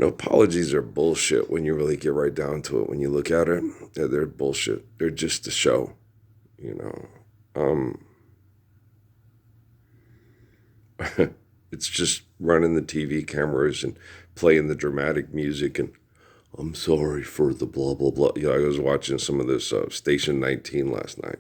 Apologies are bullshit when you really get right down to it. When you look at it, yeah, they're bullshit. They're just a show, you know. Um, it's just running the TV cameras and playing the dramatic music and I'm sorry for the blah blah blah. I was watching some of this Station 19 last night.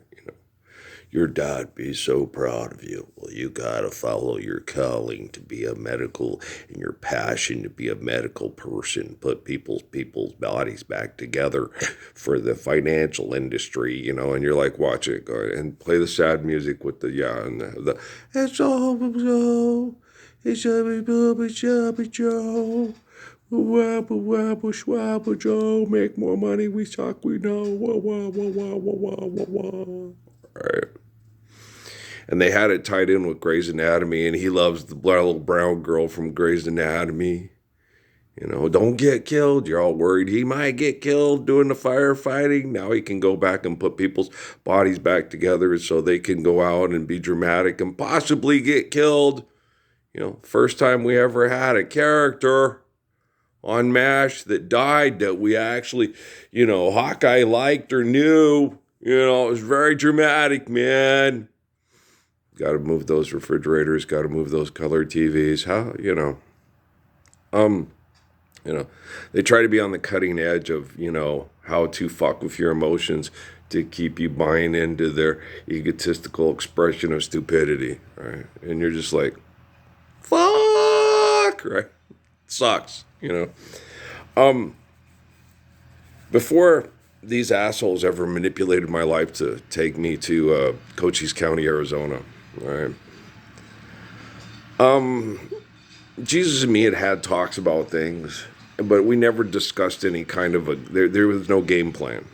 Your dad be so proud of you. Well, you gotta follow your calling to be a medical and your passion to be a medical person. Put people's bodies back together for the financial industry, and you're like watching it go and play the sad music with the and the it's all so it's shabby Joe. Wabba wabba swabba Joe, make more money, we suck, we know. Wah wah wah wah wah wah wah wah. Right. And they had it tied in with Grey's Anatomy, and he loves the little brown girl from Grey's Anatomy. Don't get killed. You're all worried he might get killed doing the firefighting. Now he can go back and put people's bodies back together so they can go out and be dramatic and possibly get killed. First time we ever had a character on MASH that died that we actually, Hawkeye liked or knew. It was very dramatic, man. Got to move those refrigerators. Got to move those colored TVs. They try to be on the cutting edge of, how to fuck with your emotions to keep you buying into their egotistical expression of stupidity, right? And you're just like, fuck, right? Sucks, Before these assholes ever manipulated my life to take me to Cochise County, Arizona, right? Jesus and me had talks about things, but we never discussed any kind of there was no game plan.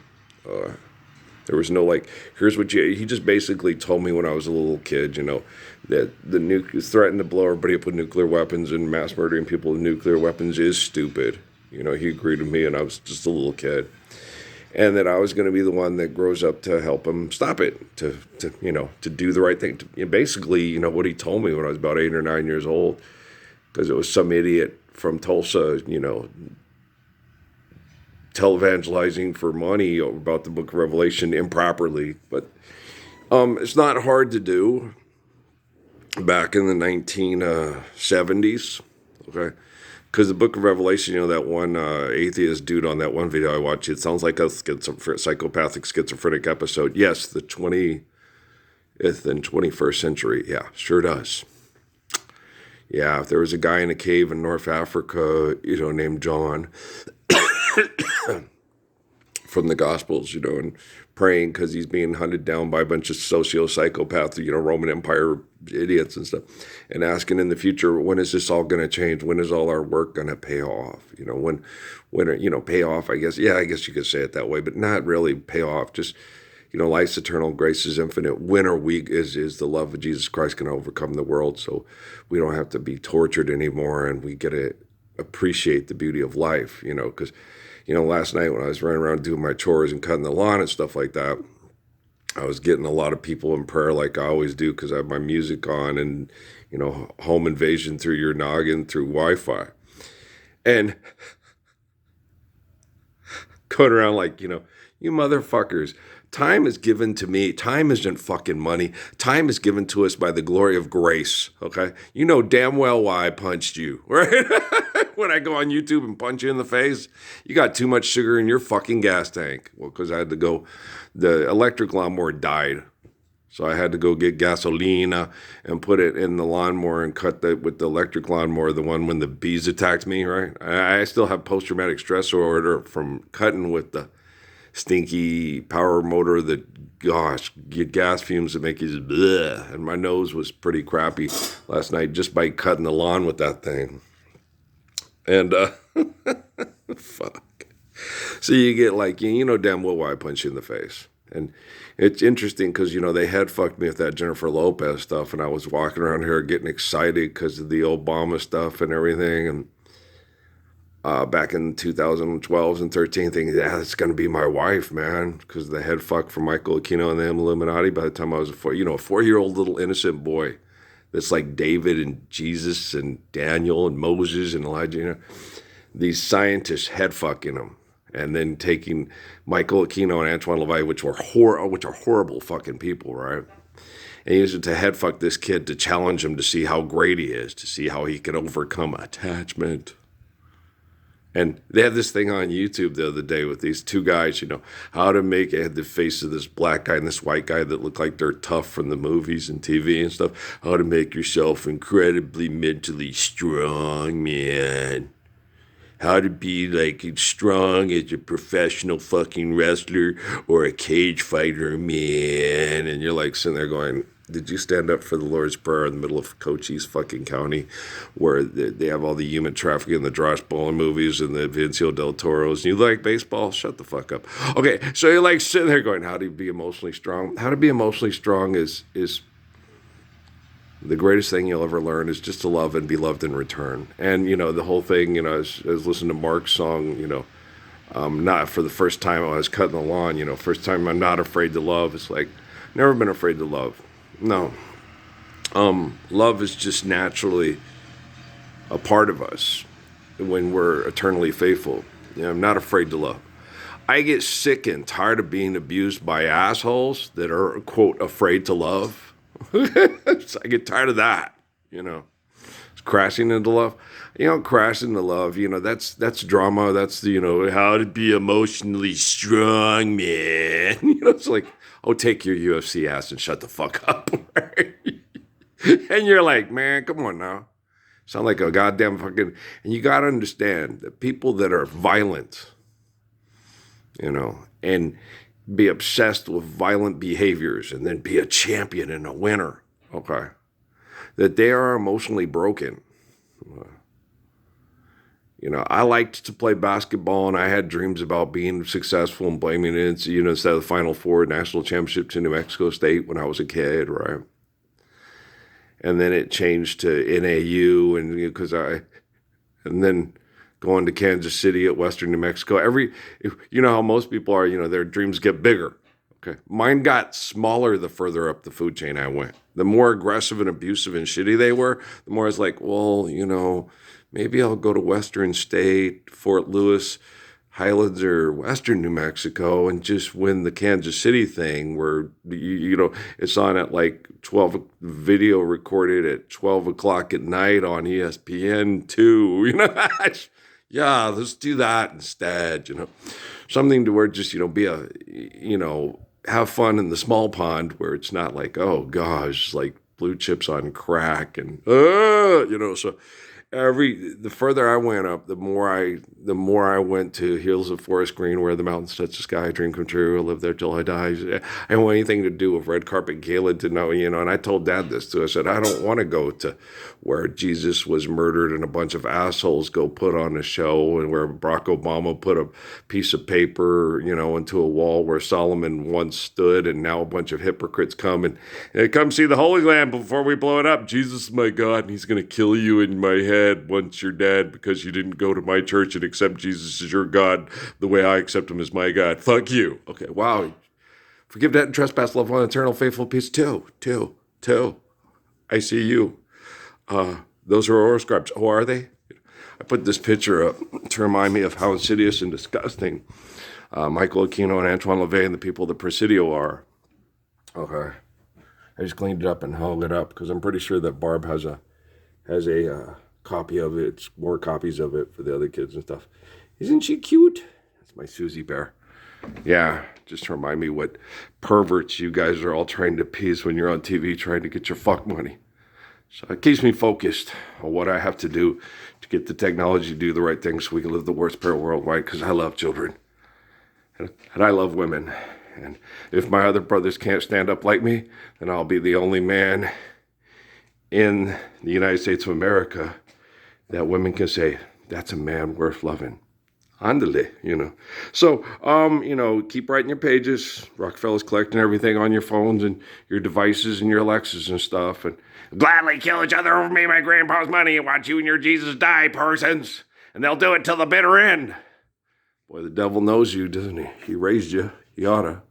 There was no here's what he just basically told me when I was a little kid, that the nuke threatened to blow everybody up with nuclear weapons and mass murdering people with nuclear weapons is stupid. He agreed with me and I was just a little kid. And that I was going to be the one that grows up to help him stop it, to do the right thing. Basically, what he told me when I was about 8 or 9 years old, because it was some idiot from Tulsa, televangelizing for money about the Book of Revelation improperly. But it's not hard to do back in the 1970s, okay? Because the Book of Revelation, that one atheist dude on that one video I watched, it sounds like a psychopathic schizophrenic episode. Yes, the 20th and 21st century. Yeah, sure does. Yeah, if there was a guy in a cave in North Africa, named John from the Gospels, and praying because he's being hunted down by a bunch of socio-psychopaths, Roman Empire idiots and stuff, and asking in the future, when is this all going to change? When is all our work going to pay off? When pay off, I guess. Yeah, I guess you could say it that way, but not really pay off. Just, life's eternal, grace is infinite. When are we, is the love of Jesus Christ going to overcome the world so we don't have to be tortured anymore and we get to appreciate the beauty of life, because last night when I was running around doing my chores and cutting the lawn and stuff like that, I was getting a lot of people in prayer like I always do because I have my music on and, home invasion through your noggin through Wi-Fi. And going around like, you motherfuckers, time is given to me. Time isn't fucking money. Time is given to us by the glory of grace, okay? You know damn well why I punched you, right? When I go on YouTube and punch you in the face, you got too much sugar in your fucking gas tank. Well, because I had to go, the electric lawnmower died. So I had to go get gasolina and put it in the lawnmower and cut that with the electric lawnmower, the one when the bees attacked me, right? I still have post-traumatic stress disorder from cutting with the stinky power motor that, gosh, get gas fumes that make you just bleh. And my nose was pretty crappy last night just by cutting the lawn with that thing. And, fuck. So you get damn well why I punch you in the face. And it's interesting because, they had fucked me with that Jennifer Lopez stuff. And I was walking around here getting excited because of the Obama stuff and everything. And back in 2012 and 13, thinking, yeah, that's going to be my wife, man. Because the head fuck from Michael Aquino and the Illuminati by the time I was a 4-year-old little innocent boy. That's like David and Jesus and Daniel and Moses and Elijah, these scientists head fucking him, and then taking Michael Aquino and Antoine LaVey, which are horrible fucking people, right? And he used it to head fuck this kid to challenge him to see how great he is, to see how he can overcome attachment. And they had this thing on YouTube the other day with these two guys, how to make it, had the face of this black guy and this white guy that looked like they're tough from the movies and TV and stuff. How to make yourself incredibly mentally strong, man. How to be like strong as a professional fucking wrestler or a cage fighter, man. And you're like sitting there going, did you stand up for the Lord's Prayer in the middle of Cochise fucking county where they have all the human trafficking and the Josh Brolin movies and the Vincio del Toros? And you like baseball? Shut the fuck up. Okay, so you're like sitting there going, how to be emotionally strong? How to be emotionally strong is the greatest thing you'll ever learn is just to love and be loved in return. And, the whole thing, I was listening to Mark's song, not for the first time I was cutting the lawn, first time I'm not afraid to love. It's like, never been afraid to love. No. Love is just naturally a part of us when we're eternally faithful. I'm not afraid to love. I get sick and tired of being abused by assholes that are, quote, afraid to love. I get tired of that, It's crashing into love. Crashing into love, that's drama. That's the, how to be emotionally strong, man. It's like, oh, take your UFC ass and shut the fuck up. Right? And you're like, man, come on now. Sound like a goddamn fucking, and you got to understand that people that are violent, and be obsessed with violent behaviors and then be a champion and a winner, okay, that they are emotionally broken. I liked to play basketball and I had dreams about being successful and blaming it, instead of the Final Four national championships in New Mexico State when I was a kid, right? And then it changed to NAU and then going to Kansas City at Western New Mexico. How most people are, their dreams get bigger. Okay. Mine got smaller the further up the food chain I went. The more aggressive and abusive and shitty they were, the more I was like, well, maybe I'll go to Western State, Fort Lewis, Highlands, or Western New Mexico and just win the Kansas City thing where, it's on at like 12, video recorded at 12 o'clock at night on ESPN2, Yeah, let's do that instead, Something to where just, be have fun in the small pond where it's not like, oh gosh, like blue chips on crack and, so the further I went up, the more I went to Hills of Forest Green where the mountains touch the sky, dream come true, I'll live there till I die. I didn't want anything to do with red carpet gala to know, and I told Dad this too. I said, I don't want to go to where Jesus was murdered and a bunch of assholes go put on a show and where Barack Obama put a piece of paper, into a wall where Solomon once stood and now a bunch of hypocrites come and come see the Holy Land before we blow it up. Jesus is my God and he's going to kill you in my head once you're dead because you didn't go to my church and accept Jesus as your God the way I accept him as my God. Fuck you. Okay, wow. Forgive debt and trespass, love one, eternal, faithful, peace. Two. I see you. Those are horoscopes. Oh, are they? I put this picture up to remind me of how insidious and disgusting Michael Aquino and Antoine LaVey and the people of the Presidio are. Okay. I just cleaned it up and hung it up because I'm pretty sure that Barb has a copy of it. It's more copies of it for the other kids and stuff. Isn't she cute? That's my Susie Bear. Yeah, just to remind me what perverts you guys are all trying to appease when you're on TV trying to get your fuck money. So it keeps me focused on what I have to do to get the technology to do the right thing so we can live the worst pair worldwide because I love children. And I love women. And if my other brothers can't stand up like me, then I'll be the only man in the United States of America that women can say, that's a man worth loving. Andale, So, keep writing your pages. Rockefeller's collecting everything on your phones and your devices and your Alexas and stuff. And gladly kill each other over me, my grandpa's money, and watch you and your Jesus die, persons. And they'll do it till the bitter end. Boy, the devil knows you, doesn't he? He raised you. He oughta.